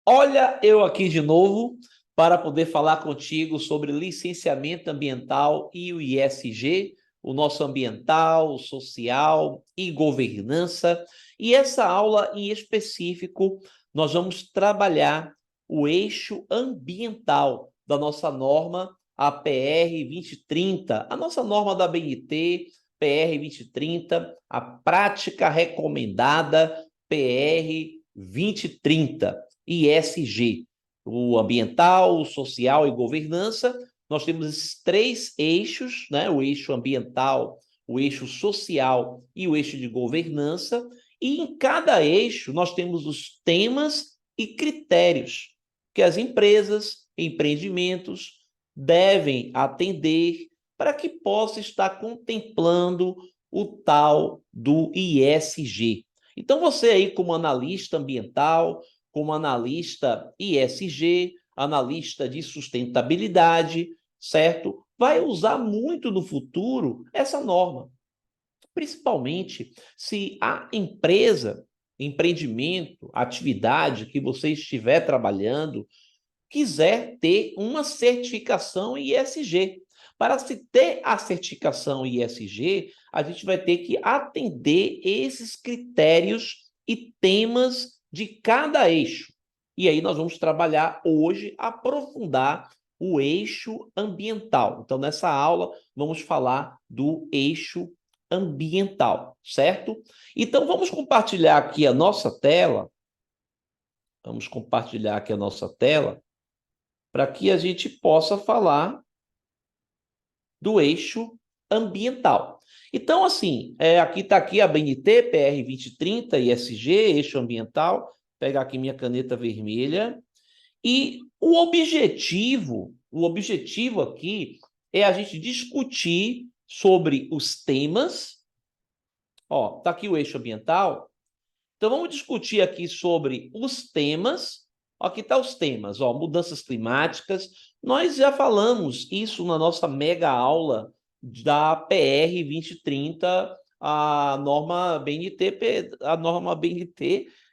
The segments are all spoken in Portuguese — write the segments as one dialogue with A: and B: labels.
A: Olha, eu aqui de novo para poder falar contigo sobre licenciamento ambiental e o ISG, o nosso ambiental, social e governança. E essa aula em específico, nós vamos trabalhar o eixo ambiental da nossa norma, a PR 2030, a nossa norma da BNT, PR 2030, a prática recomendada PR 2030. ISG, o ambiental, o social e governança. Nós temos esses três eixos, né? O eixo ambiental, o eixo social e o eixo de governança. E em cada eixo nós temos os temas e critérios que as empresas, empreendimentos devem atender para que possa estar contemplando o tal do ISG. Então, você aí, como analista ambiental, como analista ISG, analista de sustentabilidade, certo? Vai usar muito no futuro essa norma, principalmente se a empresa, empreendimento, atividade que você estiver trabalhando quiser ter uma certificação ISG. Para se ter a certificação ISG, a gente vai ter que atender esses critérios e temas de cada eixo. E aí nós vamos trabalhar hoje, aprofundar o eixo ambiental. Então, nessa aula, vamos falar do eixo ambiental, certo? Então, vamos compartilhar aqui a nossa tela. Vamos compartilhar aqui a nossa tela para que a gente possa falar do eixo ambiental. Então, assim, aqui está aqui a BNT, PR 2030, ISG, eixo ambiental. Vou pegar aqui minha caneta vermelha. E o objetivo aqui é a gente discutir sobre os temas. Ó, está aqui o eixo ambiental. Então, vamos discutir aqui sobre os temas. Aqui estão os temas, ó, mudanças climáticas. Nós já falamos isso na nossa mega aula da PR 2030, a norma BNT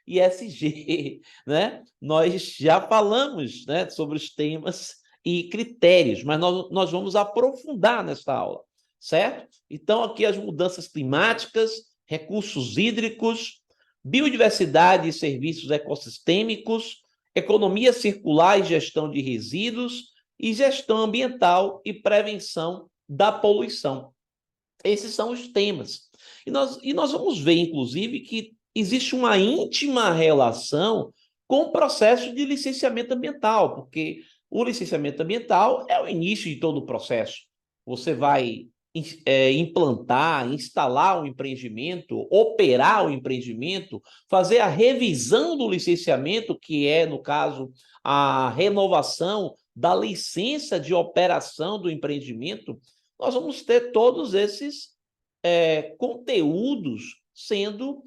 A: ISG, né? Nós já falamos, né, sobre os temas e critérios, mas nós vamos aprofundar nessa aula, certo? Então, aqui as mudanças climáticas, recursos hídricos, biodiversidade e serviços ecossistêmicos, economia circular e gestão de resíduos, e gestão ambiental e prevenção da poluição. Esses são os temas. E nós vamos ver, inclusive, que existe uma íntima relação com o processo de licenciamento ambiental, porque o licenciamento ambiental é o início de todo o processo. Você vai implantar, instalar um empreendimento, operar o empreendimento, fazer a revisão do licenciamento, que é, no caso, a renovação da licença de operação do empreendimento. Nós vamos ter todos esses conteúdos sendo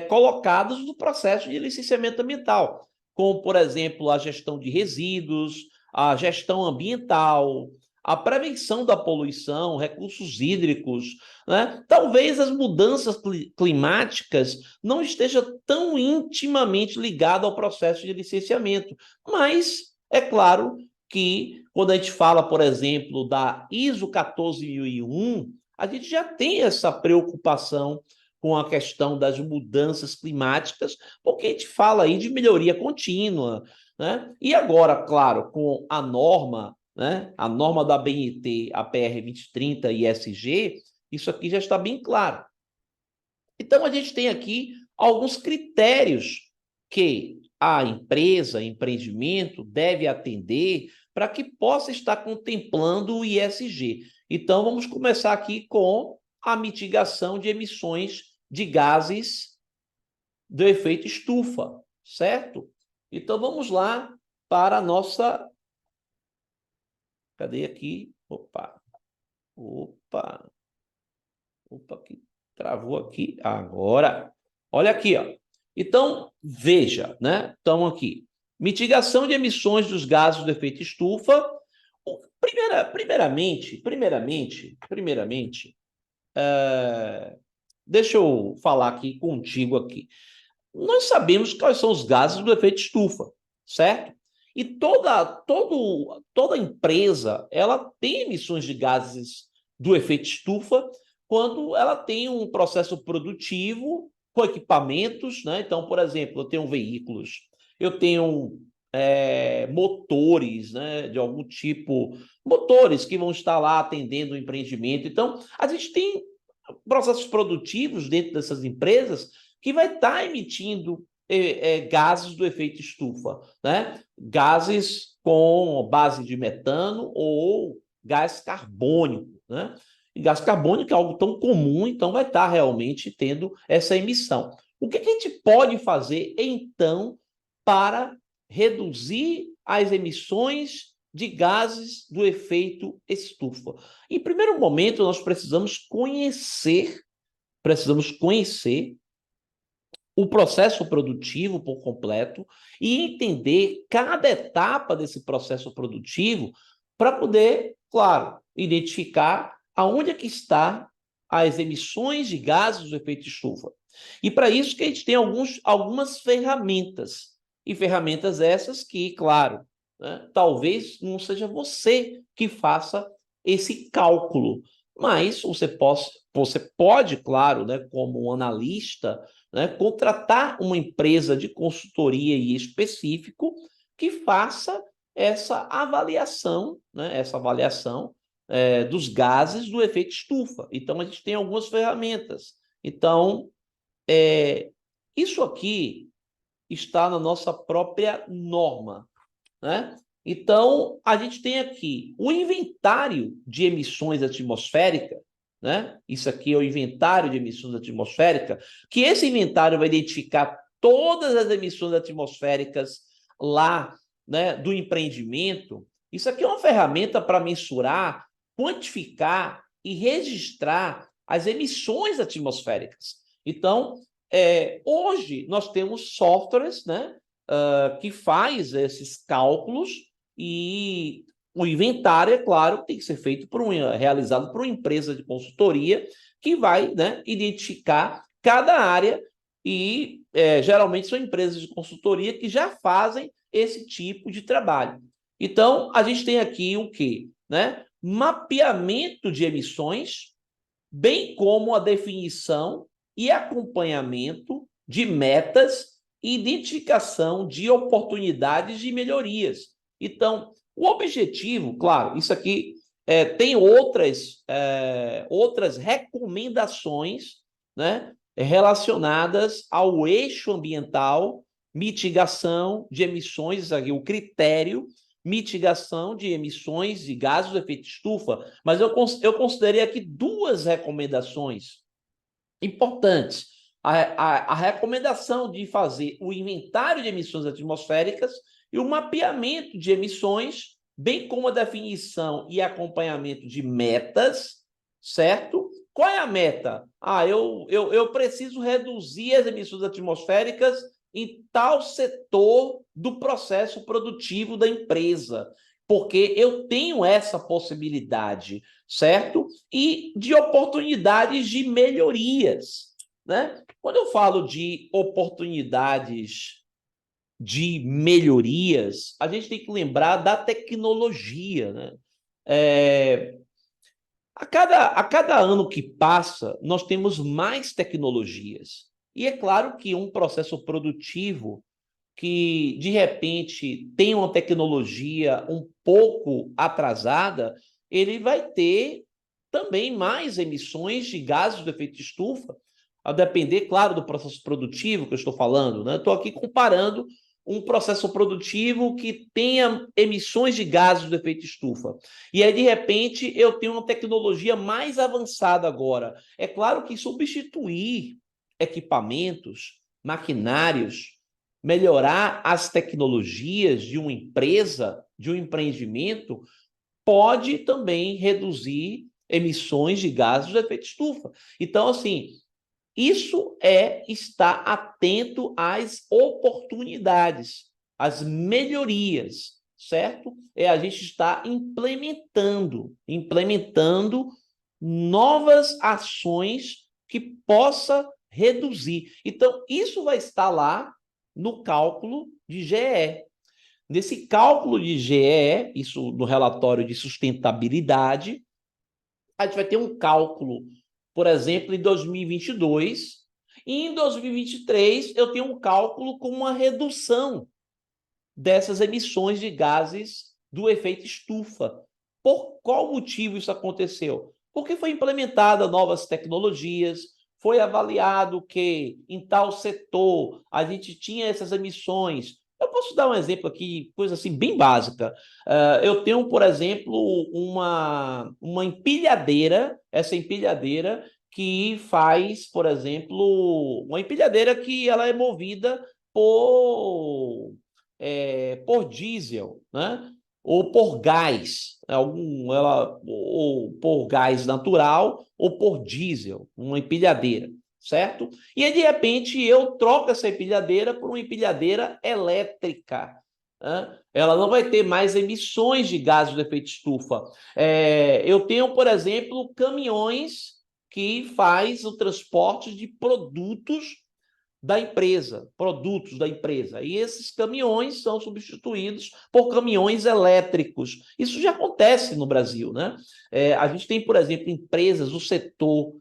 A: colocados no processo de licenciamento ambiental, como, por exemplo, a gestão de resíduos, a gestão ambiental, a prevenção da poluição, recursos hídricos, né? Talvez as mudanças climáticas não estejam tão intimamente ligadas ao processo de licenciamento, mas é claro que quando a gente fala, por exemplo, da ISO 14001, a gente já tem essa preocupação com a questão das mudanças climáticas, porque a gente fala aí de melhoria contínua, né? E agora, claro, com a norma, né? A norma da BNT, a PR 2030 e ESG, isso aqui já está bem claro. Então, a gente tem aqui alguns critérios que a empresa, empreendimento, deve atender para que possa estar contemplando o ISG. Então, vamos começar aqui com a mitigação de emissões de gases do efeito estufa, certo? Então, vamos lá para a nossa... Cadê aqui? Opa, que travou aqui. Agora, olha aqui, ó. Então, veja, né? Então, aqui, mitigação de emissões dos gases do efeito estufa. Primeiramente, deixa eu falar aqui contigo aqui. Nós sabemos quais são os gases do efeito estufa, certo? E toda empresa, ela tem emissões de gases do efeito estufa quando ela tem um processo produtivo com equipamentos, né? Então, por exemplo, eu tenho veículos, eu tenho motores, né, de algum tipo, motores que vão estar lá atendendo o empreendimento. Então, a gente tem processos produtivos dentro dessas empresas que vai estar emitindo gases do efeito estufa, né? Gases com base de metano ou gás carbônico, né? E gás carbônico é algo tão comum, então vai estar realmente tendo essa emissão. O que a gente pode fazer, então, para reduzir as emissões de gases do efeito estufa? Em primeiro momento, nós precisamos conhecer o processo produtivo por completo e entender cada etapa desse processo produtivo para poder, claro, identificar aonde é que está as emissões de gases do efeito estufa. E para isso que a gente tem algumas ferramentas. E ferramentas essas que, claro, né, talvez não seja você que faça esse cálculo, mas você pode, claro, né, como analista, né, contratar uma empresa de consultoria em específico que faça essa avaliação dos gases do efeito estufa. Então, a gente tem algumas ferramentas. Então, isso aqui está na nossa própria norma, né? Então, a gente tem aqui o inventário de emissões atmosféricas, né? Isso aqui é o inventário de emissões atmosféricas, que esse inventário vai identificar todas as emissões atmosféricas lá, né, do empreendimento. Isso aqui é uma ferramenta para mensurar, quantificar e registrar as emissões atmosféricas. Então, hoje nós temos softwares, né, que faz esses cálculos e o inventário, é claro, tem que ser realizado por uma empresa de consultoria que vai, né, identificar cada área e geralmente são empresas de consultoria que já fazem esse tipo de trabalho. Então, a gente tem aqui o quê? Né? Mapeamento de emissões, bem como a definição e acompanhamento de metas e identificação de oportunidades de melhorias. Então, o objetivo, claro, isso aqui tem outras recomendações, né, relacionadas ao eixo ambiental, mitigação de emissões, aqui, o critério mitigação de emissões de gases do efeito estufa, mas eu considerei aqui duas recomendações importantes. A recomendação de fazer o inventário de emissões atmosféricas e o mapeamento de emissões, bem como a definição e acompanhamento de metas, certo? Qual é a meta? Eu preciso reduzir as emissões atmosféricas em tal setor do processo produtivo da empresa, porque eu tenho essa possibilidade, certo? E de oportunidades de melhorias, né? Quando eu falo de oportunidades de melhorias, a gente tem que lembrar da tecnologia, né? A cada ano que passa, nós temos mais tecnologias. E é claro que um processo produtivo que, de repente, tem uma tecnologia um pouco atrasada, ele vai ter também mais emissões de gases do efeito estufa, a depender, claro, do processo produtivo que eu estou falando, né? Estou aqui comparando um processo produtivo que tenha emissões de gases do efeito estufa. E aí, de repente, eu tenho uma tecnologia mais avançada agora. É claro que substituir equipamentos, maquinários, melhorar as tecnologias de uma empresa, de um empreendimento, pode também reduzir emissões de gases do efeito estufa. Então, assim, isso é estar atento às oportunidades, às melhorias, certo? É a gente estar implementando novas ações que possa reduzir. Então, isso vai estar lá no cálculo de GE. Nesse cálculo de GEE, isso no relatório de sustentabilidade, a gente vai ter um cálculo, por exemplo, em 2022, e em 2023 eu tenho um cálculo com uma redução dessas emissões de gases do efeito estufa. Por qual motivo isso aconteceu? Porque foi implementada novas tecnologias, foi avaliado que em tal setor a gente tinha essas emissões. Eu posso dar um exemplo aqui, coisa assim bem básica. Eu tenho, por exemplo, uma empilhadeira, essa empilhadeira que faz, por exemplo, uma empilhadeira que ela é movida por diesel, né? Ou por gás, ou por gás natural, ou por diesel, uma empilhadeira, certo? E aí, de repente, eu troco essa empilhadeira por uma empilhadeira elétrica. Né? Ela não vai ter mais emissões de gases do efeito estufa. Eu tenho, por exemplo, caminhões que faz o transporte de produtos da empresa, produtos da empresa. E esses caminhões são substituídos por caminhões elétricos. Isso já acontece no Brasil, né? A gente tem, por exemplo, empresas do setor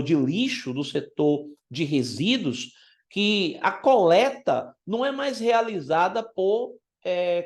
A: de lixo, do setor de resíduos, que a coleta não é mais realizada por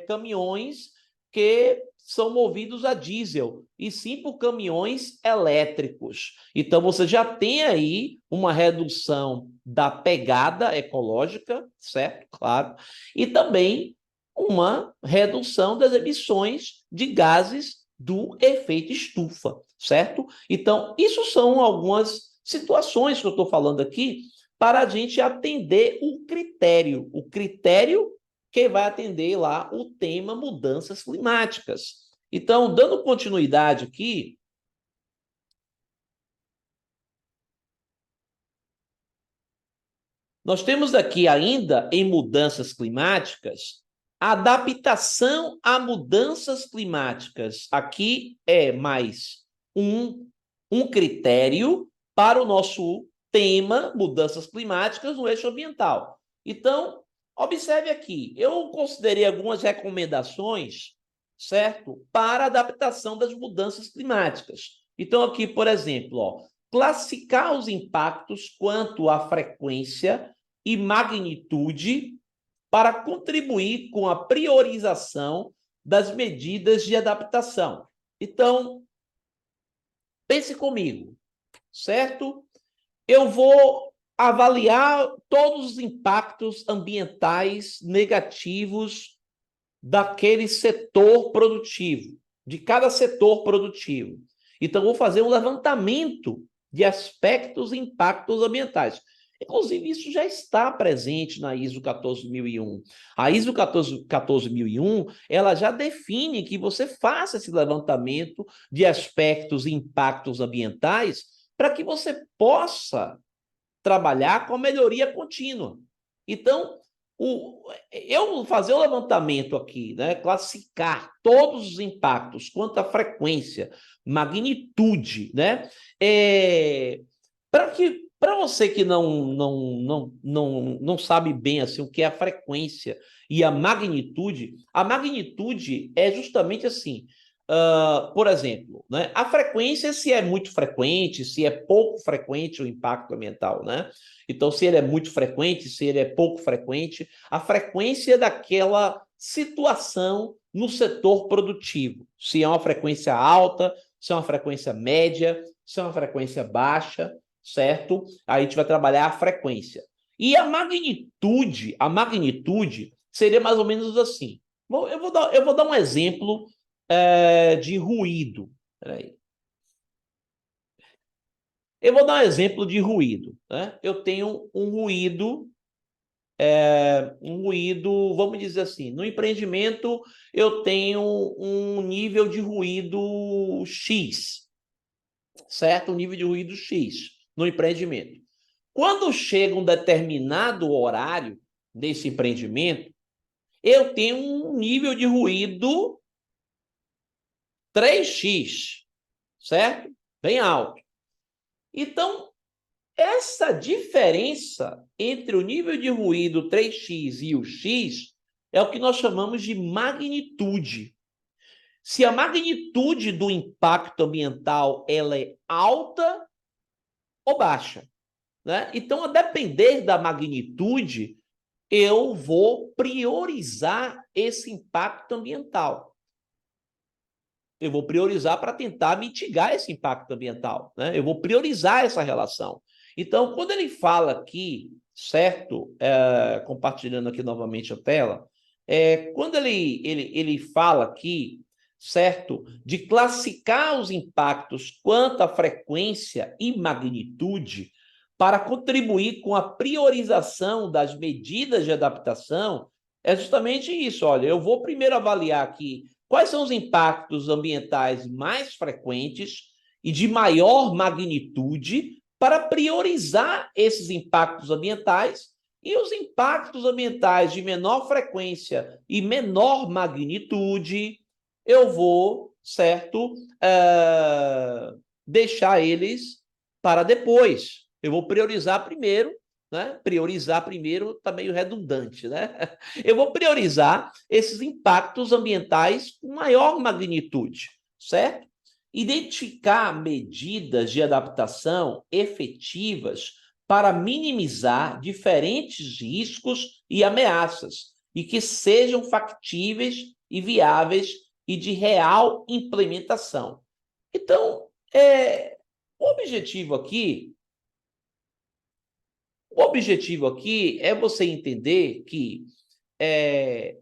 A: caminhões que são movidos a diesel, e sim por caminhões elétricos. Então, você já tem aí uma redução da pegada ecológica, certo? Claro. E também uma redução das emissões de gases do efeito estufa, certo? Então, isso são algumas situações que eu estou falando aqui para a gente atender o critério que vai atender lá o tema mudanças climáticas. Então, dando continuidade aqui, nós temos aqui ainda em mudanças climáticas, adaptação a mudanças climáticas. Aqui é mais um critério para o nosso tema mudanças climáticas no eixo ambiental. Então, observe aqui, eu considerei algumas recomendações, certo? Para a adaptação das mudanças climáticas. Então, aqui, por exemplo, ó, classificar os impactos quanto à frequência e magnitude para contribuir com a priorização das medidas de adaptação. Então, pense comigo, certo? Eu vou avaliar todos os impactos ambientais negativos daquele setor produtivo, de cada setor produtivo. Então, vou fazer um levantamento de aspectos e impactos ambientais. Inclusive, isso já está presente na ISO 14001. A ISO 14001, ela já define que você faça esse levantamento de aspectos e impactos ambientais para que você possa trabalhar com a melhoria contínua. Então, eu fazer o levantamento aqui, né, classificar todos os impactos quanto à frequência, magnitude, né, para você que não sabe bem assim o que é a frequência e a magnitude é justamente assim. Por exemplo, né, a frequência, se é muito frequente, se é pouco frequente o impacto ambiental, né? Então, se ele é muito frequente, se ele é pouco frequente, a frequência daquela situação no setor produtivo. Se é uma frequência alta, se é uma frequência média, se é uma frequência baixa, certo? Aí a gente vai trabalhar a frequência. E a magnitude seria mais ou menos assim. Eu vou dar um exemplo de ruído. Peraí. Eu vou dar um exemplo de ruído. Né? Eu tenho um ruído, vamos dizer assim, no empreendimento eu tenho um nível de ruído X, certo? Um nível de ruído X no empreendimento. Quando chega um determinado horário desse empreendimento, eu tenho um nível de ruído 3x, certo? Bem alto. Então, essa diferença entre o nível de ruído 3x e o x é o que nós chamamos de magnitude. Se a magnitude do impacto ambiental ela é alta ou baixa, né? Então, a depender da magnitude, eu vou priorizar esse impacto ambiental. Eu vou priorizar para tentar mitigar esse impacto ambiental, né? Eu vou priorizar essa relação. Então, quando ele fala aqui, certo? Compartilhando aqui novamente a tela, quando ele fala aqui, certo? De classificar os impactos quanto à frequência e magnitude para contribuir com a priorização das medidas de adaptação, é justamente isso. Olha, eu vou primeiro avaliar aqui quais são os impactos ambientais mais frequentes e de maior magnitude para priorizar esses impactos ambientais e os impactos ambientais de menor frequência e menor magnitude, eu vou, certo, deixar eles para depois. Eu vou priorizar primeiro, né? Priorizar primeiro está meio redundante, né? Eu vou priorizar esses impactos ambientais com maior magnitude, certo? Identificar medidas de adaptação efetivas para minimizar diferentes riscos e ameaças e que sejam factíveis e viáveis e de real implementação. Então, o objetivo aqui é você entender que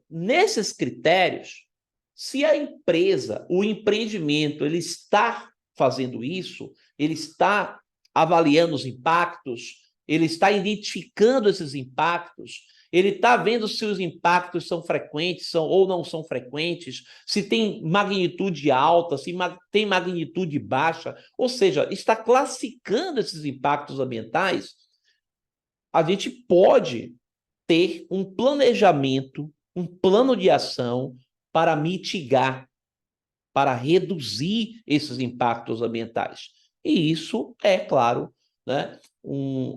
A: nesses critérios, se a empresa, o empreendimento, ele está fazendo isso, ele está avaliando os impactos, ele está identificando esses impactos, ele está vendo se os impactos são frequentes ou não são frequentes, se tem magnitude alta, se tem magnitude baixa, ou seja, está classificando esses impactos ambientais, a gente pode ter um planejamento, um plano de ação para mitigar, para reduzir esses impactos ambientais. E isso é, claro, né,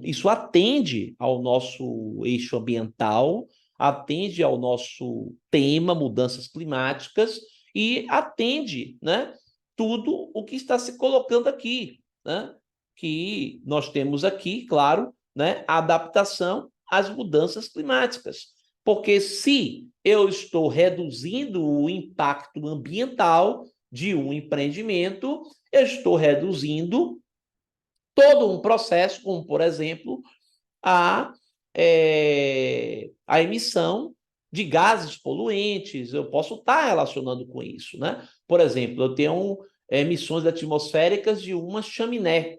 A: isso atende ao nosso eixo ambiental, atende ao nosso tema mudanças climáticas e atende, né, tudo o que está se colocando aqui, né, que nós temos aqui, claro, né, a adaptação às mudanças climáticas. Porque se eu estou reduzindo o impacto ambiental de um empreendimento, eu estou reduzindo todo um processo, como, por exemplo, a emissão de gases poluentes. Eu posso estar relacionando com isso, né? Por exemplo, eu tenho emissões atmosféricas de uma chaminé.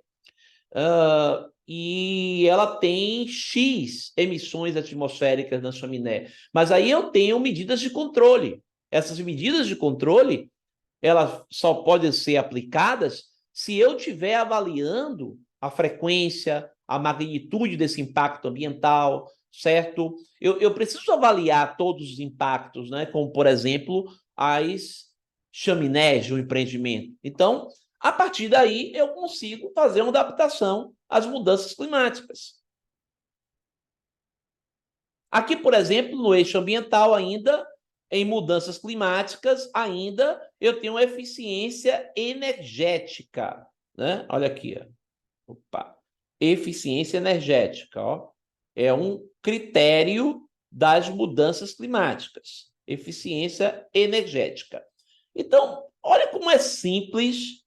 A: E ela tem X emissões atmosféricas na chaminé. Mas aí eu tenho medidas de controle. Essas medidas de controle, elas só podem ser aplicadas se eu estiver avaliando a frequência, a magnitude desse impacto ambiental, certo? Eu preciso avaliar todos os impactos, né? Como, por exemplo, as chaminés de um empreendimento. Então, a partir daí, eu consigo fazer uma adaptação às mudanças climáticas. Aqui, por exemplo, no eixo ambiental ainda, em mudanças climáticas, ainda eu tenho eficiência energética, né? Olha aqui, ó. Opa. Eficiência energética, ó. É um critério das mudanças climáticas. Eficiência energética. Então, olha como é simples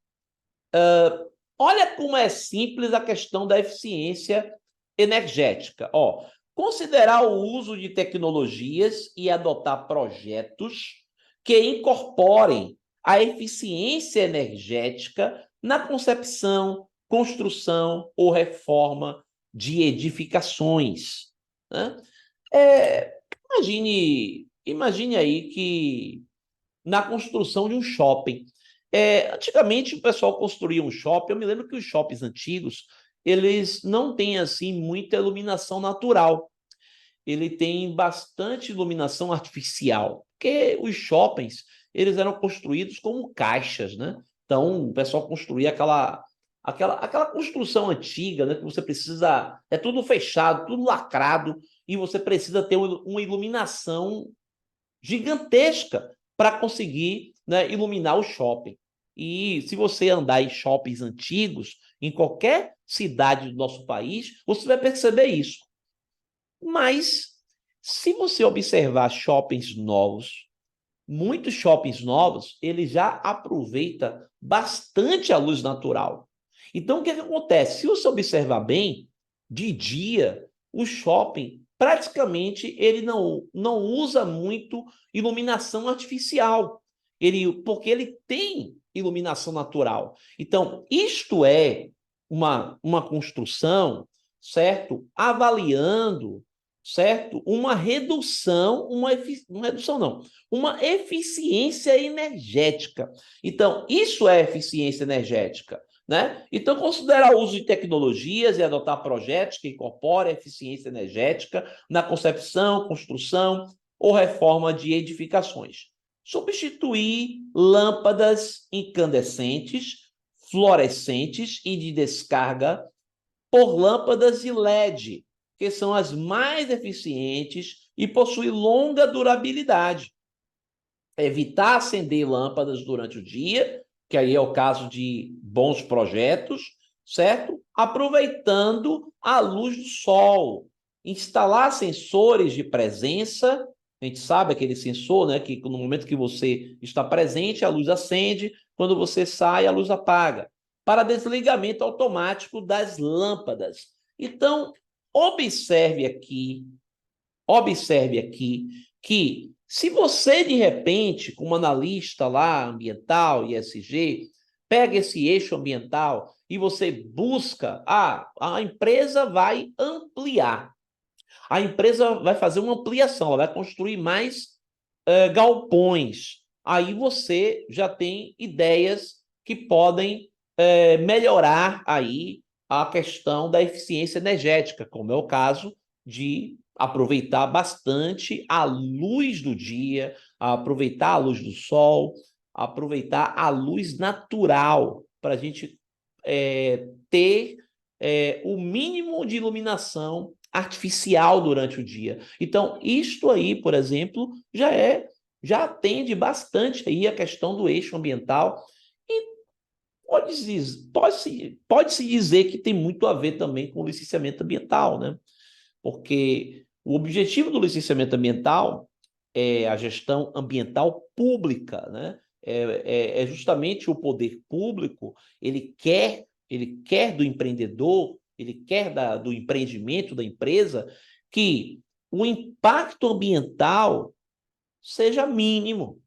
A: a questão da eficiência energética. Ó, considerar o uso de tecnologias e adotar projetos que incorporem a eficiência energética na concepção, construção ou reforma de edificações, né? Imagine aí que na construção de um shopping. Antigamente, o pessoal construía um shopping. Eu me lembro que os shoppings antigos, eles não têm assim muita iluminação natural. Ele tem bastante iluminação artificial, porque os shoppings, eles eram construídos como caixas, né? Então, o pessoal construía aquela construção antiga, né? Que você precisa... É tudo fechado, tudo lacrado, e você precisa ter uma iluminação gigantesca para conseguir, né, iluminar o shopping. E se você andar em shoppings antigos, em qualquer cidade do nosso país, você vai perceber isso. Mas, se você observar shoppings novos, muitos shoppings novos, ele já aproveita bastante a luz natural. Então, o que acontece? Se você observar bem, de dia, o shopping praticamente ele não usa muito iluminação artificial, porque ele tem iluminação natural. Então, isto é uma construção, certo? Avaliando, certo? Uma redução não, uma eficiência energética. Então, isso é eficiência energética, né? Então, considerar o uso de tecnologias e adotar projetos que incorporem eficiência energética na concepção, construção ou reforma de edificações. Substituir lâmpadas incandescentes, fluorescentes e de descarga por lâmpadas de LED, que são as mais eficientes e possuem longa durabilidade. Evitar acender lâmpadas durante o dia, que aí é o caso de bons projetos, certo? Aproveitando a luz do sol. Instalar sensores de presença. A gente sabe aquele sensor, né? Que no momento que você está presente, a luz acende, quando você sai, a luz apaga. Para desligamento automático das lâmpadas. Então, observe aqui que se você, de repente, como analista lá, ambiental, ESG, pega esse eixo ambiental e você busca, a empresa vai ampliar, a empresa vai fazer uma ampliação, ela vai construir mais galpões. Aí você já tem ideias que podem melhorar aí a questão da eficiência energética, como é o caso de aproveitar bastante a luz do dia, aproveitar a luz do sol, aproveitar a luz natural para a gente ter o mínimo de iluminação artificial durante o dia. Então, isto aí, por exemplo, já atende bastante aí a questão do eixo ambiental e pode-se dizer que tem muito a ver também com o licenciamento ambiental, né? Porque o objetivo do licenciamento ambiental é a gestão ambiental pública, né? É justamente o poder público, ele quer do empreendedor, ele quer do empreendimento da empresa que o impacto ambiental seja mínimo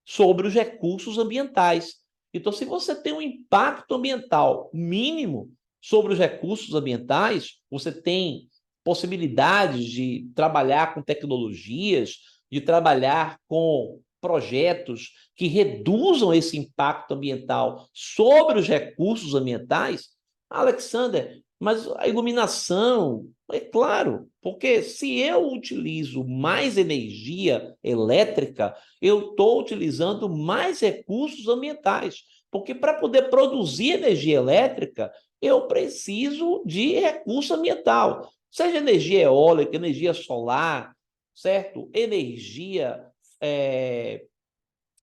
A: sobre os recursos ambientais. Então, se você tem um impacto ambiental mínimo sobre os recursos ambientais, você tem possibilidades de trabalhar com tecnologias, de trabalhar com projetos que reduzam esse impacto ambiental sobre os recursos ambientais. Alexander, mas a iluminação, é claro, porque se eu utilizo mais energia elétrica, eu estou utilizando mais recursos ambientais. Porque para poder produzir energia elétrica, eu preciso de recurso ambiental. Seja energia eólica, energia solar, certo? Energia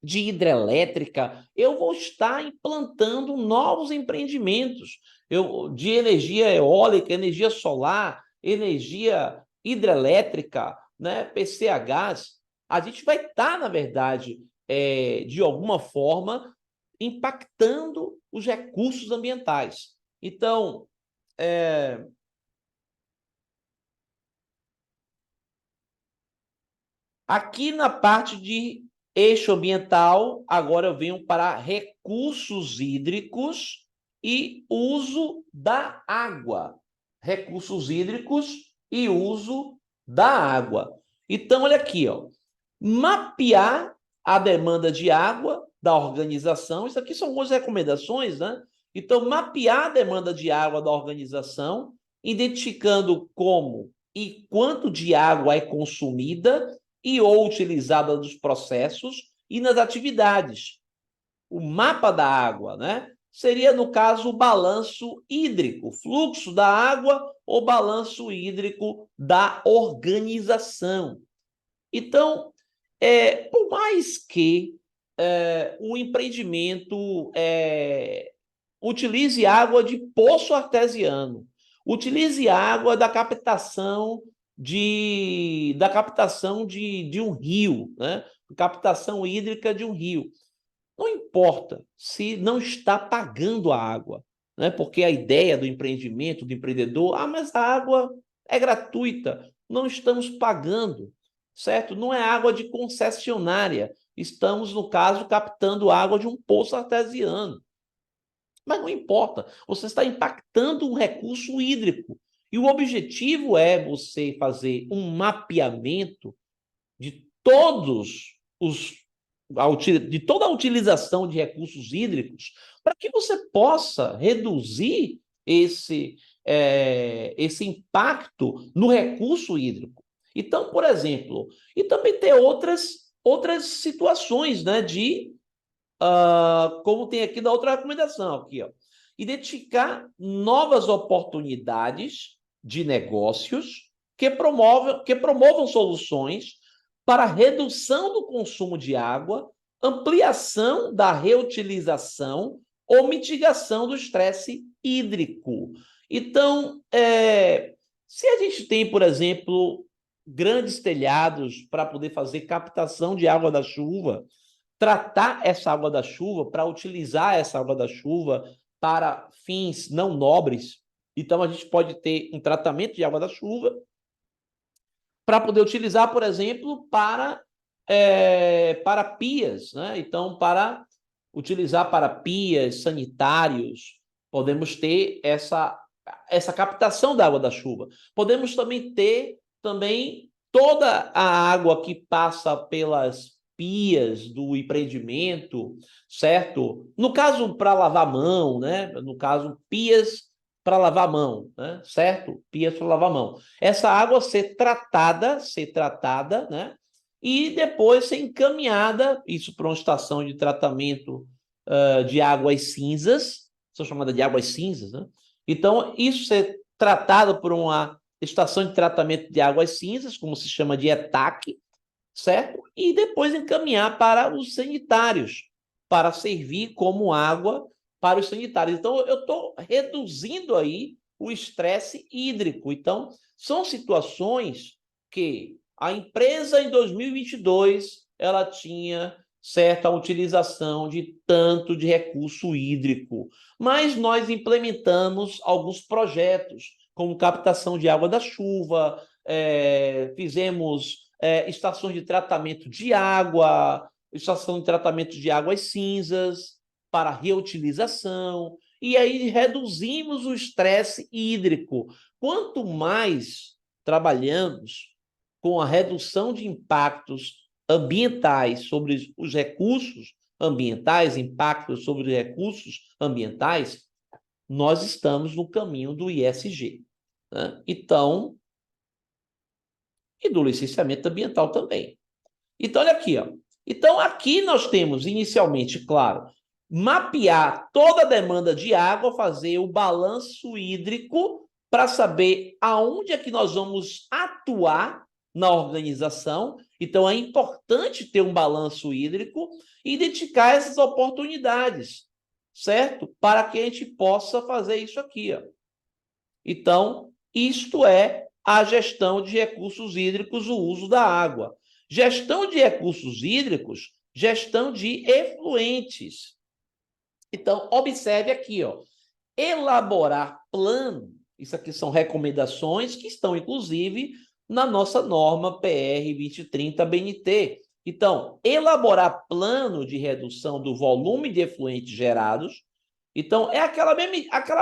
A: de hidrelétrica, eu vou estar implantando novos empreendimentos de energia eólica, energia solar, energia hidrelétrica, né, PCHs. A gente vai estar, na verdade, de alguma forma, impactando os recursos ambientais. Então, aqui na parte de eixo ambiental, agora eu venho para recursos hídricos e uso da água. Recursos hídricos e uso da água. Então, olha aqui, ó. Mapear a demanda de água da organização. Isso aqui são algumas recomendações, né? Então, mapear a demanda de água da organização, identificando como e quanto de água é consumida e ou utilizada nos processos e nas atividades. O mapa da água, né? Seria, no caso, o balanço hídrico, fluxo da água ou balanço hídrico da organização. Então, Por mais que o empreendimento utilize água de poço artesiano, utilize água da captação de um rio, né? Captação hídrica de um rio. Não importa se não está pagando a água, né? Porque a ideia do empreendimento, do empreendedor, mas a água é gratuita, não estamos pagando, certo? Não é água de concessionária, estamos, no caso, captando água de um poço artesiano. Mas não importa, você está impactando um recurso hídrico. E o objetivo é você fazer um mapeamento de de toda a utilização de recursos hídricos, para que você possa reduzir esse impacto no recurso hídrico. Então, por exemplo, e também ter outras situações, né, como tem aqui da outra recomendação, aqui, ó, identificar novas oportunidades de negócios que promovam soluções para redução do consumo de água, ampliação da reutilização ou mitigação do estresse hídrico. Então, se a gente tem, por exemplo, grandes telhados para poder fazer captação de água da chuva, tratar essa água da chuva, para utilizar essa água da chuva para fins não nobres, então a gente pode ter um tratamento de água da chuva para poder utilizar, por exemplo, para pias, né? Então, para utilizar para pias, sanitários, podemos ter essa captação da água da chuva. Podemos também ter toda a água que passa pelas pias do empreendimento, certo? No caso, para lavar a mão, né? No caso, pias para lavar a mão, né? Certo? Pias para lavar a mão. Essa água ser tratada, né? E depois ser encaminhada, isso para uma estação de tratamento de águas cinzas, são chamadas de águas cinzas, né? Então, isso ser tratado por uma estação de tratamento de águas cinzas, como se chama de ETAC, certo? E depois encaminhar para os sanitários, para servir como água para os sanitários. Então, eu estou reduzindo aí o estresse hídrico. Então, são situações que a empresa, em 2022, ela tinha certa utilização de tanto de recurso hídrico, mas nós implementamos alguns projetos, como captação de água da chuva, fizemos estações de tratamento de água, estação de tratamento de águas cinzas, para reutilização, e aí reduzimos o estresse hídrico. Quanto mais trabalhamos com a redução de impactos ambientais sobre os recursos ambientais, impactos sobre os recursos ambientais, nós estamos no caminho do ISG, né? Então, e do licenciamento ambiental também. Então, olha aqui, ó. Então, aqui nós temos, inicialmente, claro, mapear toda a demanda de água, fazer o balanço hídrico para saber aonde é que nós vamos atuar na organização. Então, é importante ter um balanço hídrico e identificar essas oportunidades, certo? Para que a gente possa fazer isso aqui, ó. Então, isto é a gestão de recursos hídricos, o uso da água. Gestão de recursos hídricos, gestão de efluentes. Então, observe aqui, ó, elaborar plano. Isso aqui são recomendações que estão, inclusive, na nossa norma PR 2030 BNT. Então, elaborar plano de redução do volume de efluentes gerados. Então, é aquela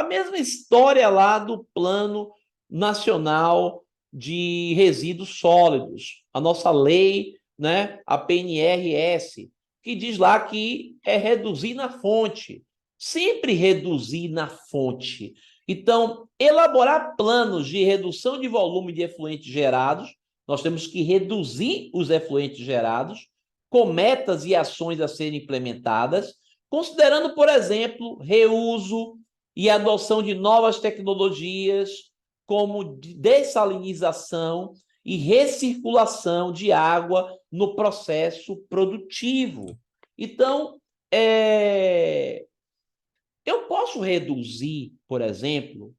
A: mesma história lá do Plano Nacional de Resíduos Sólidos, a nossa lei, né, a PNRS, que diz lá que é reduzir na fonte, sempre reduzir na fonte. Então, elaborar planos de redução de volume de efluentes gerados, nós temos que reduzir os efluentes gerados, com metas e ações a serem implementadas, considerando, por exemplo, reuso e adoção de novas tecnologias, como dessalinização e recirculação de água no processo produtivo. Então, eu posso reduzir, por exemplo,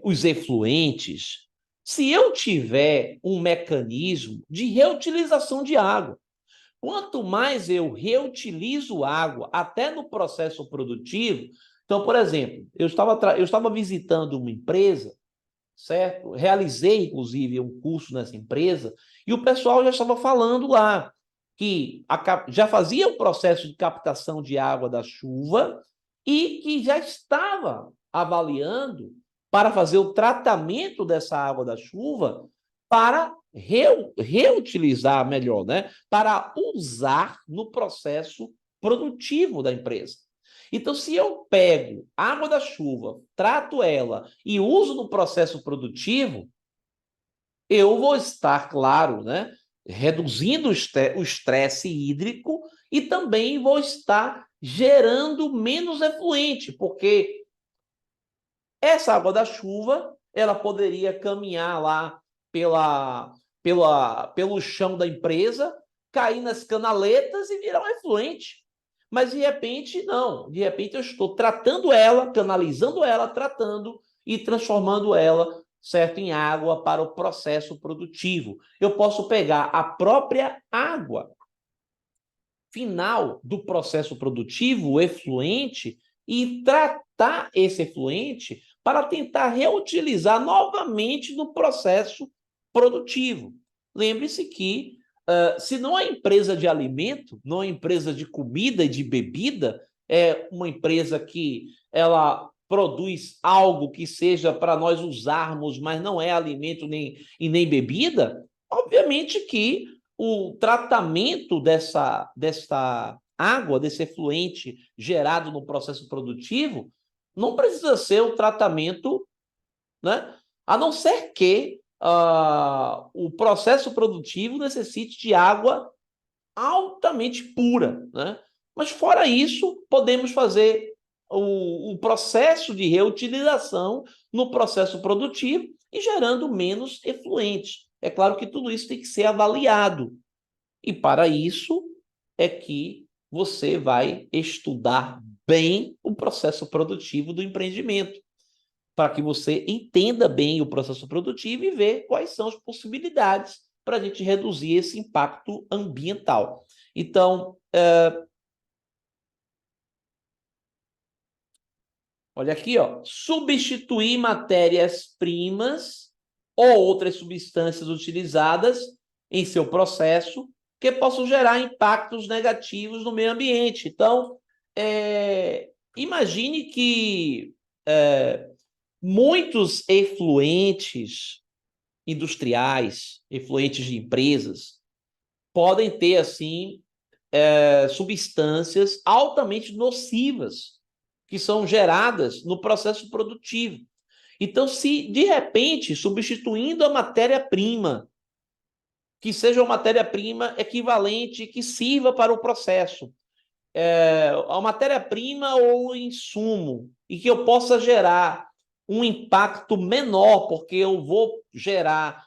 A: os efluentes se eu tiver um mecanismo de reutilização de água. Quanto mais eu reutilizo água, até no processo produtivo. Então, por exemplo, eu estava visitando uma empresa, certo? Realizei, inclusive, um curso nessa empresa, e o pessoal já estava falando lá que já fazia o processo de captação de água da chuva e que já estava avaliando para fazer o tratamento dessa água da chuva para reutilizar melhor, né? Para usar no processo produtivo da empresa. Então, se eu pego água da chuva, trato ela e uso no processo produtivo, eu vou estar, claro, né, reduzindo o estresse hídrico e também vou estar gerando menos efluente, porque essa água da chuva ela poderia caminhar lá pelo chão da empresa, cair nas canaletas e virar um efluente. Mas, de repente, não. De repente, eu estou tratando ela, canalizando ela, tratando e transformando ela, certo, em água para o processo produtivo. Eu posso pegar a própria água final do processo produtivo, o efluente, e tratar esse efluente para tentar reutilizar novamente no processo produtivo. Lembre-se que, se não é empresa de alimento, não é empresa de comida e de bebida, é uma empresa que ela produz algo que seja para nós usarmos, mas não é alimento e nem bebida, obviamente que o tratamento dessa água, desse efluente gerado no processo produtivo, não precisa ser o tratamento, né? A não ser que o processo produtivo necessite de água altamente pura, né? Mas, fora isso, podemos fazer o processo de reutilização no processo produtivo e gerando menos efluentes. É claro que tudo isso tem que ser avaliado. E para isso é que você vai estudar bem o processo produtivo do empreendimento, para que você entenda bem o processo produtivo e ver quais são as possibilidades para a gente reduzir esse impacto ambiental. Então, olha aqui, ó, substituir matérias-primas ou outras substâncias utilizadas em seu processo que possam gerar impactos negativos no meio ambiente. Então, imagine que muitos efluentes industriais, efluentes de empresas, podem ter, assim, substâncias altamente nocivas que são geradas no processo produtivo. Então, se de repente, substituindo a matéria-prima, que seja uma matéria-prima equivalente, que sirva para o processo, a matéria-prima ou o insumo, e que eu possa gerar um impacto menor, porque eu vou gerar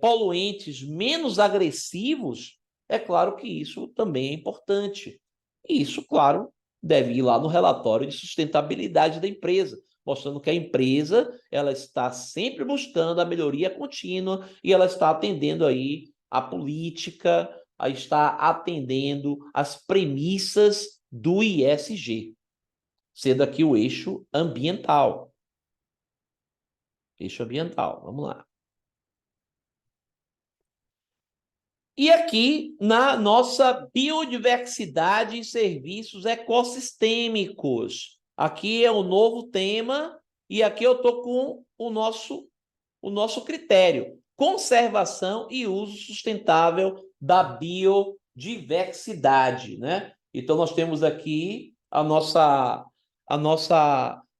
A: poluentes menos agressivos, é claro que isso também é importante. E isso, claro, deve ir lá no relatório de sustentabilidade da empresa, mostrando que a empresa ela está sempre buscando a melhoria contínua e ela está atendendo aí a política, está atendendo às premissas do ISG, sendo aqui o eixo ambiental. Eixo ambiental, vamos lá. E aqui, na nossa biodiversidade e serviços ecossistêmicos. Aqui é o novo tema e aqui eu estou com o nosso critério. Conservação e uso sustentável da biodiversidade, né? Então, nós temos aqui a nossa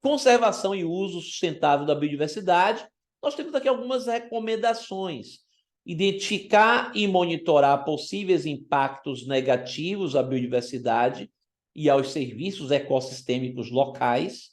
A: conservação e uso sustentável da biodiversidade. Nós temos aqui algumas recomendações. Identificar e monitorar possíveis impactos negativos à biodiversidade e aos serviços ecossistêmicos locais,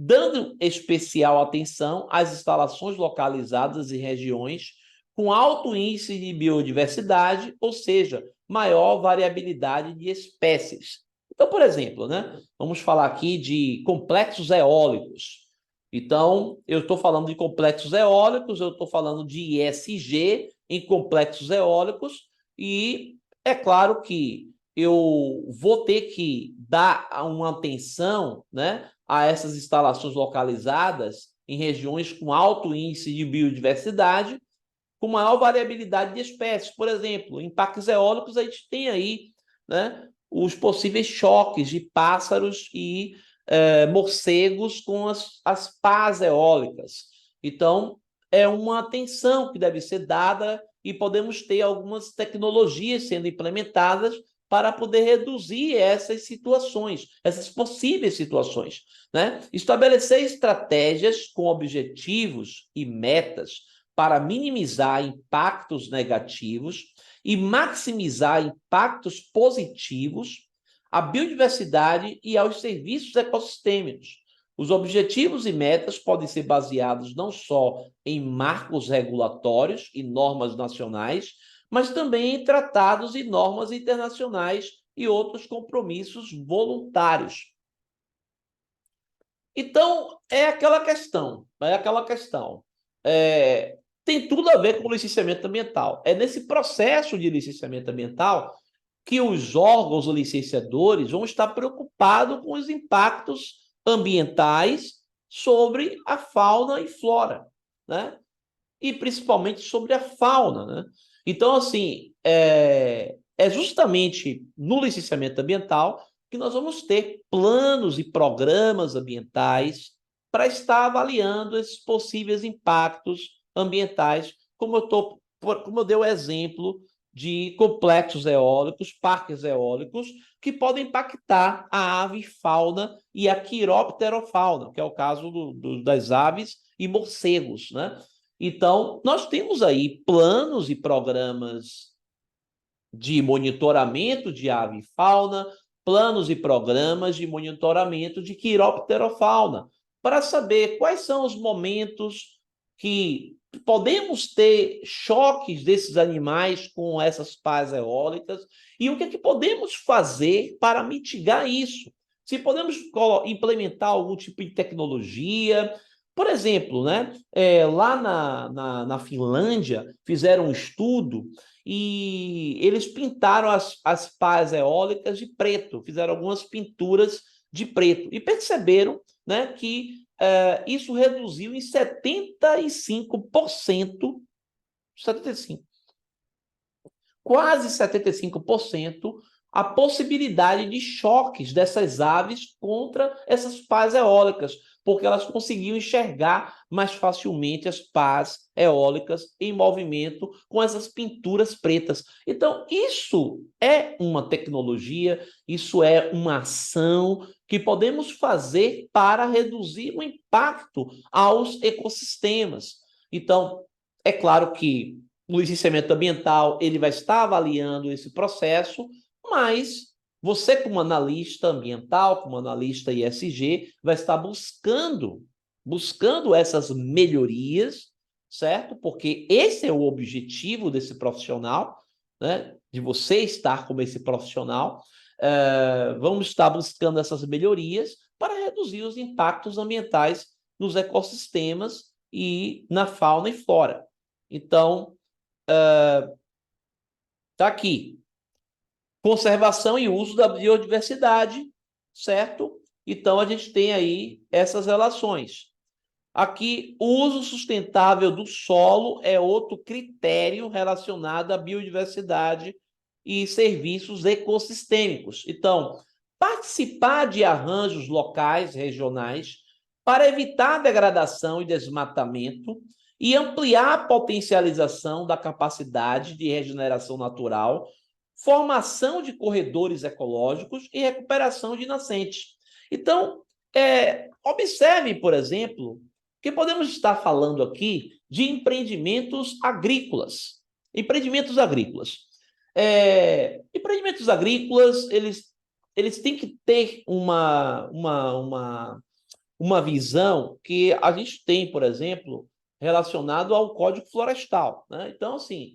A: dando especial atenção às instalações localizadas em regiões com alto índice de biodiversidade, ou seja, maior variabilidade de espécies. Então, por exemplo, né, vamos falar aqui de complexos eólicos. Então, eu estou falando de complexos eólicos, eu estou falando de ESG em complexos eólicos, e é claro que eu vou ter que dar uma atenção, né, a essas instalações localizadas em regiões com alto índice de biodiversidade, com maior variabilidade de espécies. Por exemplo, em parques eólicos, a gente tem aí, né, os possíveis choques de pássaros e morcegos com as pás eólicas. Então, é uma atenção que deve ser dada e podemos ter algumas tecnologias sendo implementadas para poder reduzir essas situações, essas possíveis situações, né? Estabelecer estratégias com objetivos e metas para minimizar impactos negativos e maximizar impactos positivos à biodiversidade e aos serviços ecossistêmicos. Os objetivos e metas podem ser baseados não só em marcos regulatórios e normas nacionais, mas também em tratados e normas internacionais e outros compromissos voluntários. Então, é aquela questão. Tem tudo a ver com o licenciamento ambiental. É nesse processo de licenciamento ambiental que os órgãos licenciadores vão estar preocupados com os impactos ambientais sobre a fauna e flora, né? E principalmente sobre a fauna, né? Então, assim, é justamente no licenciamento ambiental que nós vamos ter planos e programas ambientais para estar avaliando esses possíveis impactos ambientais, como eu dei o exemplo de complexos eólicos, parques eólicos, que podem impactar a ave fauna e a quiropterofauna, que é o caso das aves e morcegos, né? Então, nós temos aí planos e programas de monitoramento de ave e fauna, planos e programas de monitoramento de quiropterofauna, para saber quais são os momentos que podemos ter choques desses animais com essas pás eólicas e o que é que podemos fazer para mitigar isso. Se podemos implementar algum tipo de tecnologia. Por exemplo, né, lá na Finlândia, fizeram um estudo e eles pintaram as pás eólicas de preto, fizeram algumas pinturas de preto e perceberam, né, que isso reduziu em 75%, 75, quase 75%, a possibilidade de choques dessas aves contra essas pás eólicas, porque elas conseguiam enxergar mais facilmente as pás eólicas em movimento com essas pinturas pretas. Então, isso é uma tecnologia, isso é uma ação que podemos fazer para reduzir o impacto aos ecossistemas. Então, é claro que o licenciamento ambiental ele vai estar avaliando esse processo, mas você, como analista ambiental, como analista ESG, vai estar buscando essas melhorias, certo? Porque esse é o objetivo desse profissional, né? De você estar como esse profissional. Vamos estar buscando essas melhorias para reduzir os impactos ambientais nos ecossistemas e na fauna e flora. Então, está aqui. Conservação e uso da biodiversidade, certo? Então, a gente tem aí essas relações. Aqui, o uso sustentável do solo é outro critério relacionado à biodiversidade e serviços ecossistêmicos. Então, participar de arranjos locais, regionais, para evitar degradação e desmatamento e ampliar a potencialização da capacidade de regeneração natural, formação de corredores ecológicos e recuperação de nascentes. Então, observe, por exemplo, que podemos estar falando aqui de empreendimentos agrícolas. Empreendimentos agrícolas. Empreendimentos agrícolas, eles têm que ter uma visão que a gente tem, por exemplo, relacionado ao Código Florestal, né? Então, assim,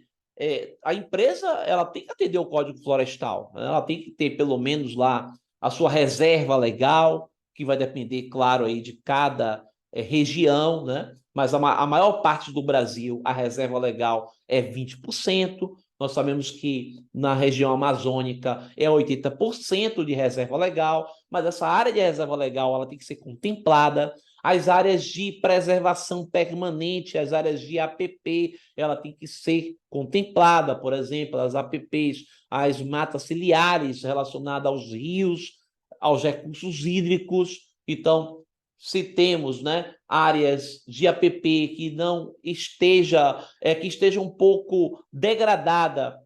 A: a empresa ela tem que atender o Código Florestal, né? Ela tem que ter pelo menos lá a sua reserva legal, que vai depender, claro, aí de cada região, né? Mas a maior parte do Brasil, a reserva legal é 20%. Nós sabemos que na região amazônica é 80% de reserva legal, mas essa área de reserva legal ela tem que ser contemplada. As áreas de preservação permanente, as áreas de APP, ela tem que ser contemplada, por exemplo, as APPs, as matas ciliares relacionadas aos rios, aos recursos hídricos. Então, se temos, né, áreas de APP que não que esteja um pouco degradada,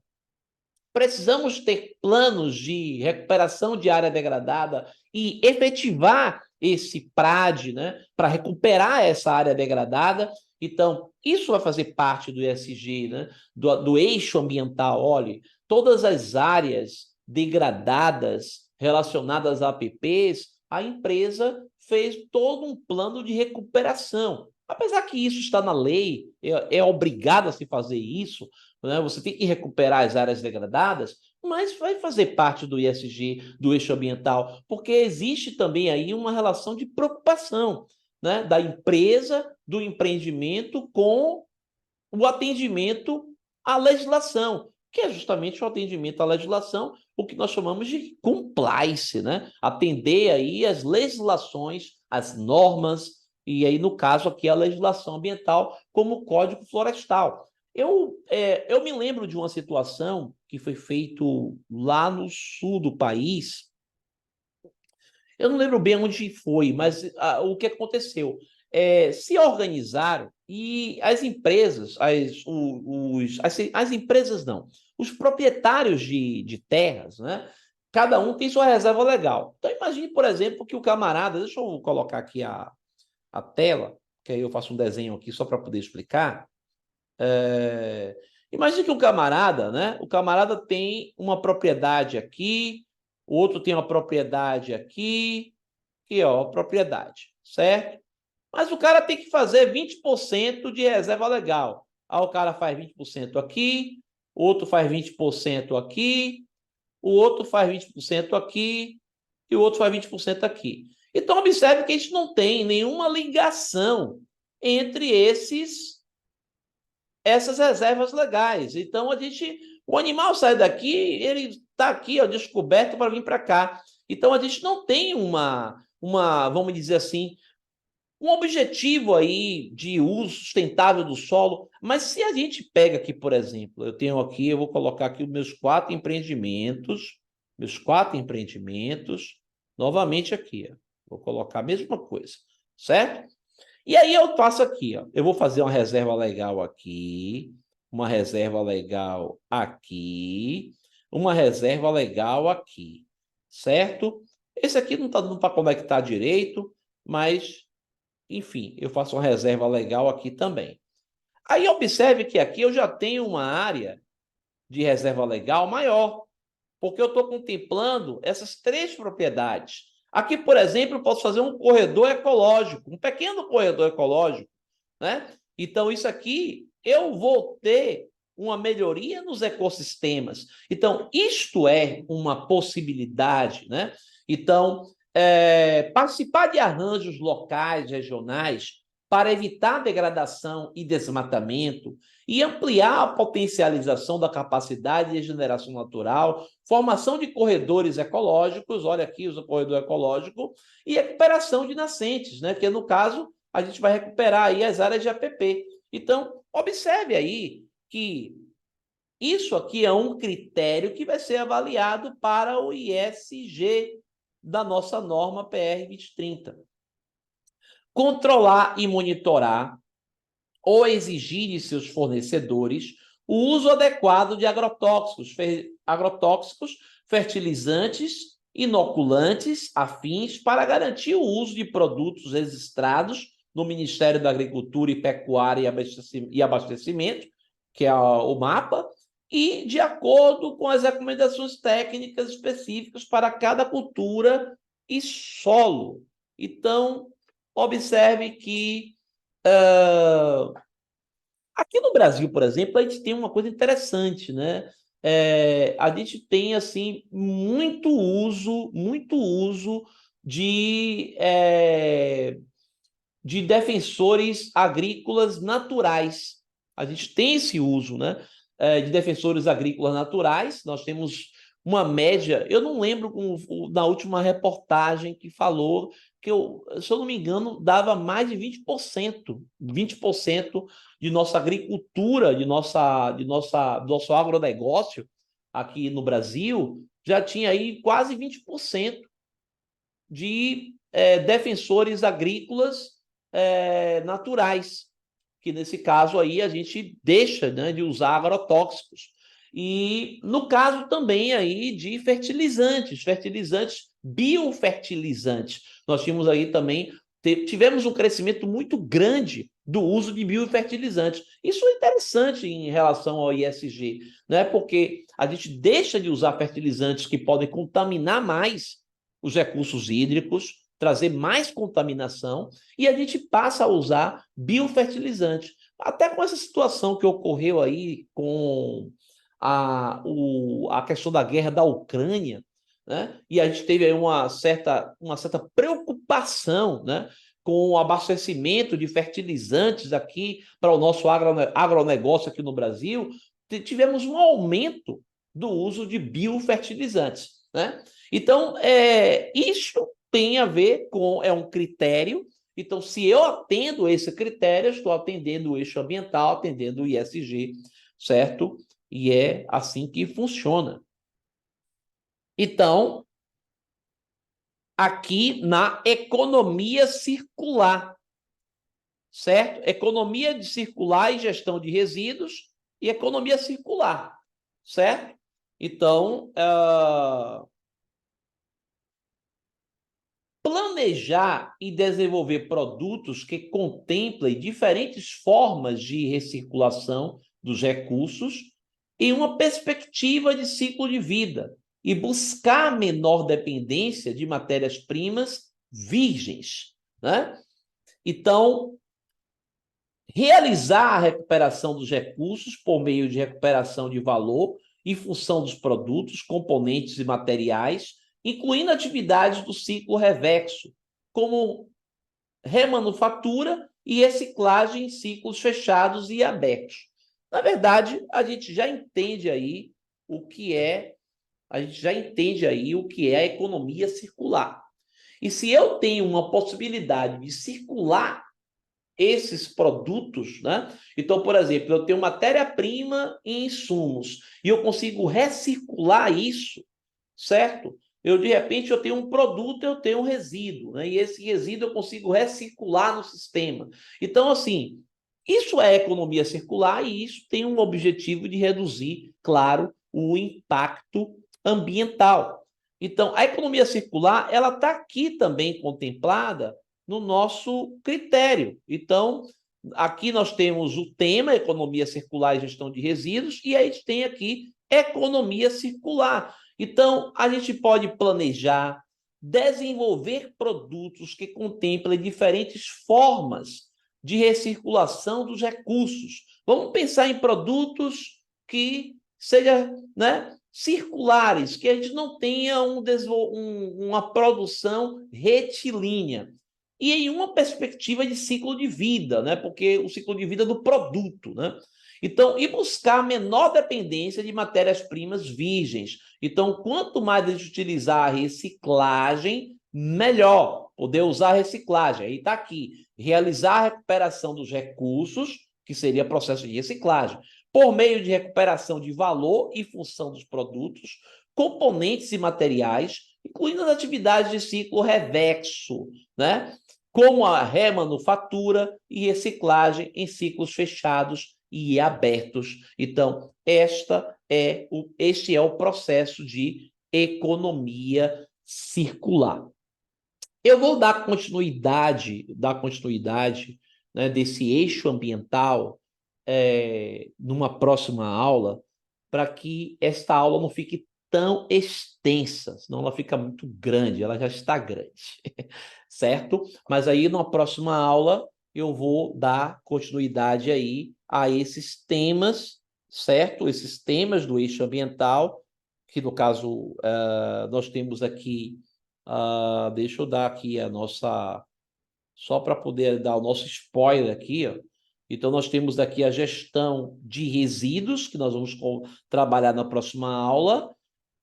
A: precisamos ter planos de recuperação de área degradada e efetivar esse PRAD, né, para recuperar essa área degradada. Então, isso vai fazer parte do ESG, né, do eixo ambiental. Olha, todas as áreas degradadas relacionadas a APPs, a empresa fez todo um plano de recuperação. Apesar que isso está na lei, é obrigado a se fazer isso, né? Você tem que recuperar as áreas degradadas, mas vai fazer parte do ESG, do eixo ambiental, porque existe também aí uma relação de preocupação, né, da empresa, do empreendimento com o atendimento à legislação, que é justamente o atendimento à legislação, o que nós chamamos de compliance, né? Atender aí as legislações, as normas, e aí, no caso aqui, a legislação ambiental, como o Código Florestal. Eu me lembro de uma situação que foi feito lá no sul do país. Eu não lembro bem onde foi, mas o que aconteceu? Se organizaram e as empresas, as empresas não, os proprietários de terras, né? Cada um tem sua reserva legal. Então, imagine, por exemplo, que o camarada, deixa eu colocar aqui a tela, que aí eu faço um desenho aqui só para poder explicar. Imagine que um camarada, né? O camarada tem uma propriedade aqui, o outro tem uma propriedade aqui, e ó, a propriedade, certo? Mas o cara tem que fazer 20% de reserva legal. Aí o cara faz 20% aqui, o outro faz 20% aqui, o outro faz 20% aqui e o outro faz 20% aqui. Então, observe que a gente não tem nenhuma ligação entre essas reservas legais. Então, o animal sai daqui, ele está aqui, ó, descoberto para vir para cá. Então, a gente não tem vamos dizer assim, um objetivo aí de uso sustentável do solo. Mas se a gente pega aqui, por exemplo, eu vou colocar aqui os meus quatro empreendimentos, novamente aqui, ó, vou colocar a mesma coisa, certo? E aí eu faço aqui, ó, eu vou fazer uma reserva legal aqui, uma reserva legal aqui, uma reserva legal aqui, certo? Esse aqui não está dando para conectar direito, mas, enfim, eu faço uma reserva legal aqui também. Aí observe que aqui eu já tenho uma área de reserva legal maior, porque eu estou contemplando essas três propriedades. Aqui, por exemplo, eu posso fazer um corredor ecológico, um pequeno corredor ecológico, né? Então, isso aqui, eu vou ter uma melhoria nos ecossistemas. Então, isto é uma possibilidade, né? Então, participar de arranjos locais, regionais, para evitar degradação e desmatamento e ampliar a potencialização da capacidade de regeneração natural, formação de corredores ecológicos, olha aqui o corredor ecológico, e recuperação de nascentes, né? Que no caso a gente vai recuperar aí as áreas de APP. Então, observe aí que isso aqui é um critério que vai ser avaliado para o ISG da nossa norma PR 2030. Controlar e monitorar ou exigir de seus fornecedores o uso adequado de agrotóxicos, fertilizantes, inoculantes, afins, para garantir o uso de produtos registrados no Ministério da Agricultura e Pecuária e Abastecimento, que é o MAPA, e de acordo com as recomendações técnicas específicas para cada cultura e solo. Então, Observe que aqui no Brasil, por exemplo, a gente tem uma coisa interessante, né? A gente tem assim muito uso de, de defensores agrícolas naturais. A gente tem esse uso, né? De defensores agrícolas naturais. Nós temos uma média, eu não lembro na última reportagem que falou que, se eu não me engano, dava mais de 20% de nossa agricultura, do nosso agronegócio aqui no Brasil, já tinha aí quase 20% de defensores agrícolas naturais, que nesse caso aí a gente deixa, né, de usar agrotóxicos. E no caso também aí de fertilizantes biofertilizantes. Nós tínhamos aí também, tivemos um crescimento muito grande do uso de biofertilizantes. Isso é interessante em relação ao ISG, né? Porque a gente deixa de usar fertilizantes que podem contaminar mais os recursos hídricos, trazer mais contaminação, e a gente passa a usar biofertilizantes. Até com essa situação que ocorreu aí com a questão da guerra da Ucrânia, né? E a gente teve aí uma certa preocupação, né, com o abastecimento de fertilizantes aqui para o nosso agronegócio aqui no Brasil, tivemos um aumento do uso de biofertilizantes, né? Então, isso tem a ver com, um critério. Então, se eu atendo esse critério, eu estou atendendo o eixo ambiental, atendendo o ISG, certo? E é assim que funciona. Então, aqui na economia circular, certo? Economia de circular e gestão de resíduos e economia circular, certo? Então, planejar e desenvolver produtos que contemplem diferentes formas de recirculação dos recursos em uma perspectiva de ciclo de vida e buscar menor dependência de matérias-primas virgens, né? Então, realizar a recuperação dos recursos por meio de recuperação de valor em função dos produtos, componentes e materiais, incluindo atividades do ciclo reverso, como remanufatura e reciclagem em ciclos fechados e abertos. Na verdade, a gente já entende aí o que é, a economia circular. E se eu tenho uma possibilidade de circular esses produtos, né? Então, por exemplo, eu tenho matéria-prima e insumos e eu consigo recircular isso, certo? De repente, eu tenho um produto, eu tenho um resíduo, né? E esse resíduo eu consigo recircular no sistema. Então, assim, isso é economia circular e isso tem um objetivo de reduzir, claro, o impacto ambiental. Então, a economia circular, ela está aqui também contemplada no nosso critério. Então, aqui nós temos o tema economia circular e gestão de resíduos e a gente tem aqui economia circular. Então, a gente pode planejar, desenvolver produtos que contemplem diferentes formas de recirculação dos recursos. Vamos pensar em produtos que sejam, né, circulares, que a gente não tenha uma produção retilínea. E em uma perspectiva de ciclo de vida, né? Porque o ciclo de vida do produto, né? Então, e buscar menor dependência de matérias-primas virgens. Então, quanto mais a gente utilizar a reciclagem, melhor. Poder usar a reciclagem. Aí está aqui. Realizar a recuperação dos recursos, que seria processo de reciclagem, por meio de recuperação de valor e função dos produtos, componentes e materiais, incluindo as atividades de ciclo reverso, né? Como a remanufatura e reciclagem em ciclos fechados e abertos. Então, este é o processo de economia circular. Eu vou dar continuidade, né, desse eixo ambiental numa próxima aula, para que esta aula não fique tão extensa, senão ela fica muito grande, ela já está grande, certo? Mas aí, na próxima aula, eu vou dar continuidade aí a esses temas, certo? Esses temas do eixo ambiental, que no caso, nós temos aqui, deixa eu dar aqui a nossa, só para poder dar o nosso spoiler aqui, ó. Então, nós temos aqui a gestão de resíduos, que nós vamos trabalhar na próxima aula,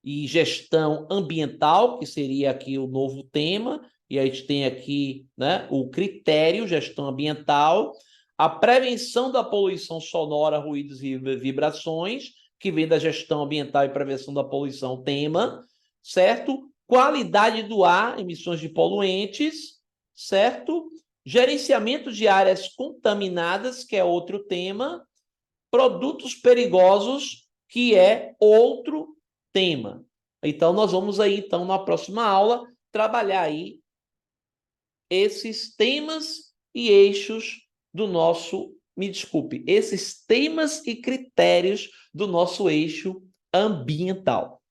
A: e gestão ambiental, que seria aqui o novo tema, e a gente tem aqui, né, o critério, gestão ambiental, a prevenção da poluição sonora, ruídos e vibrações, que vem da gestão ambiental e prevenção da poluição, tema, certo? Qualidade do ar, emissões de poluentes, certo? Gerenciamento de áreas contaminadas, que é outro tema, produtos perigosos, que é outro tema. Então, nós vamos aí, então, na próxima aula, trabalhar aí esses temas e eixos do nosso, me desculpe, esses temas e critérios do nosso eixo ambiental.